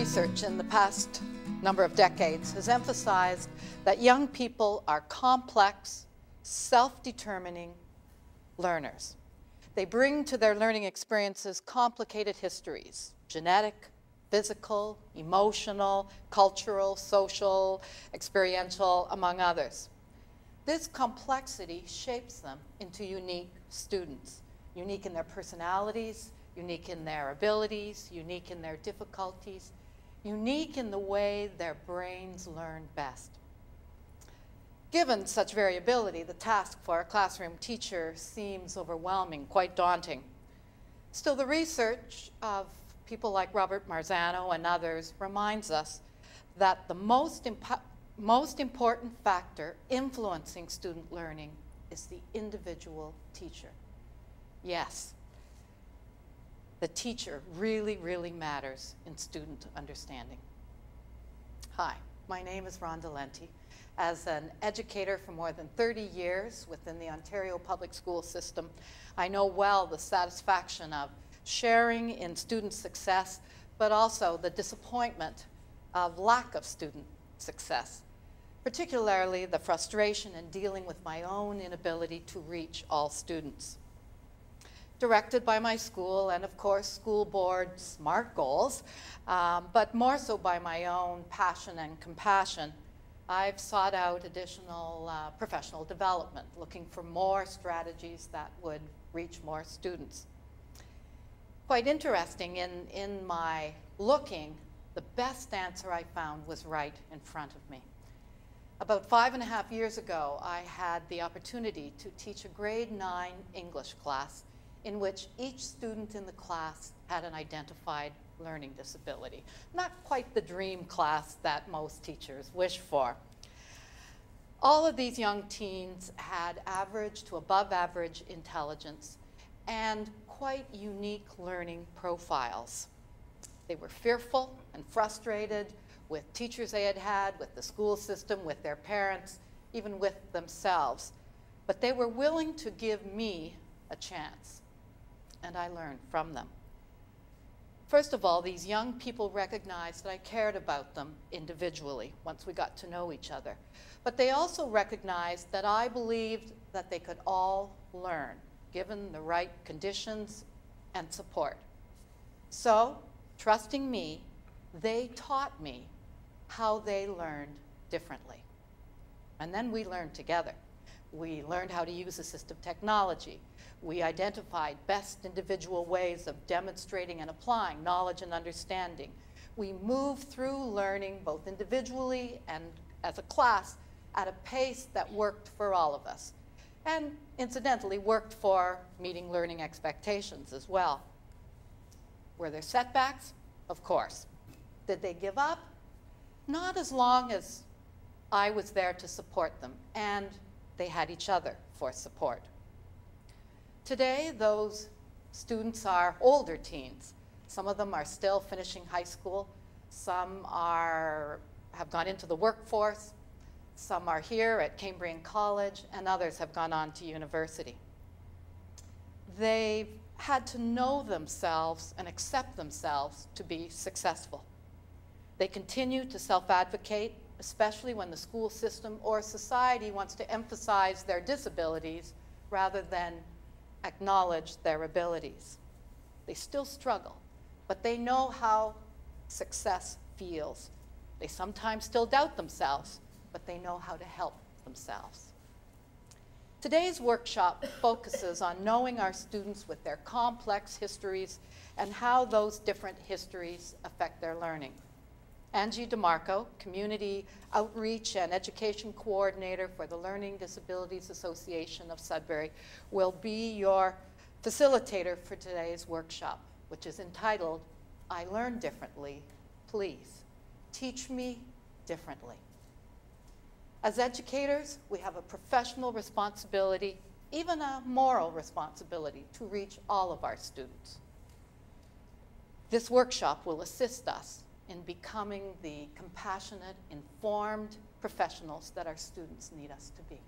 research in the past number of decades has emphasized that young people are complex, self-determining learners. They bring to their learning experiences complicated histories, genetic, physical, emotional, cultural, social, experiential, among others. This complexity shapes them into unique students, unique in their personalities, unique in their abilities, unique in their difficulties, unique in the way their brains learn best. Given such variability, the task for a classroom teacher seems overwhelming, quite daunting. Still, the research of people like Robert Marzano and others reminds us that the most important factor influencing student learning is the individual teacher. Yes, the teacher really, really matters in student understanding. Hi, my name is Rhonda Lenti. As an educator for more than 30 years within the Ontario public school system, I know well the satisfaction of sharing in student success, but also the disappointment of lack of student success, particularly the frustration in dealing with my own inability to reach all students. Directed by my school and, of course, school board SMART goals, but more so by my own passion and compassion, I've sought out additional professional development, looking for more strategies that would reach more students. Quite interesting, in my looking, the best answer I found was right in front of me. About 5.5 years ago, I had the opportunity to teach a grade 9 English class in which each student in the class had an identified learning disability. Not quite the dream class that most teachers wish for. All of these young teens had average to above average intelligence and quite unique learning profiles. They were fearful and frustrated with teachers they had had, with the school system, with their parents, even with themselves. But they were willing to give me a chance, and I learned from them. First of all, these young people recognized that I cared about them individually once we got to know each other. But they also recognized that I believed that they could all learn, given the right conditions and support. So, trusting me, they taught me how they learned differently. And then we learned together. We learned how to use assistive technology. We identified best individual ways of demonstrating and applying knowledge and understanding. We moved through learning both individually and as a class at a pace that worked for all of us, and incidentally worked for meeting learning expectations as well. Were there setbacks? Of course. Did they give up? Not as long as I was there to support them, and they had each other for support. Today, those students are older teens. Some of them are still finishing high school. Some have gone into the workforce. Some are here at Cambrian College, and others have gone on to university. They've had to know themselves and accept themselves to be successful. They continue to self-advocate, especially when the school system or society wants to emphasize their disabilities rather than acknowledge their abilities. They still struggle, but they know how success feels. They sometimes still doubt themselves, but they know how to help themselves. Today's workshop focuses on knowing our students with their complex histories and how those different histories affect their learning. Angie DeMarco, Community Outreach and Education Coordinator for the Learning Disabilities Association of Sudbury, will be your facilitator for today's workshop, which is entitled, I Learn Differently, Please Teach Me Differently. As educators, we have a professional responsibility, even a moral responsibility, to reach all of our students. This workshop will assist us in becoming the compassionate, informed professionals that our students need us to be.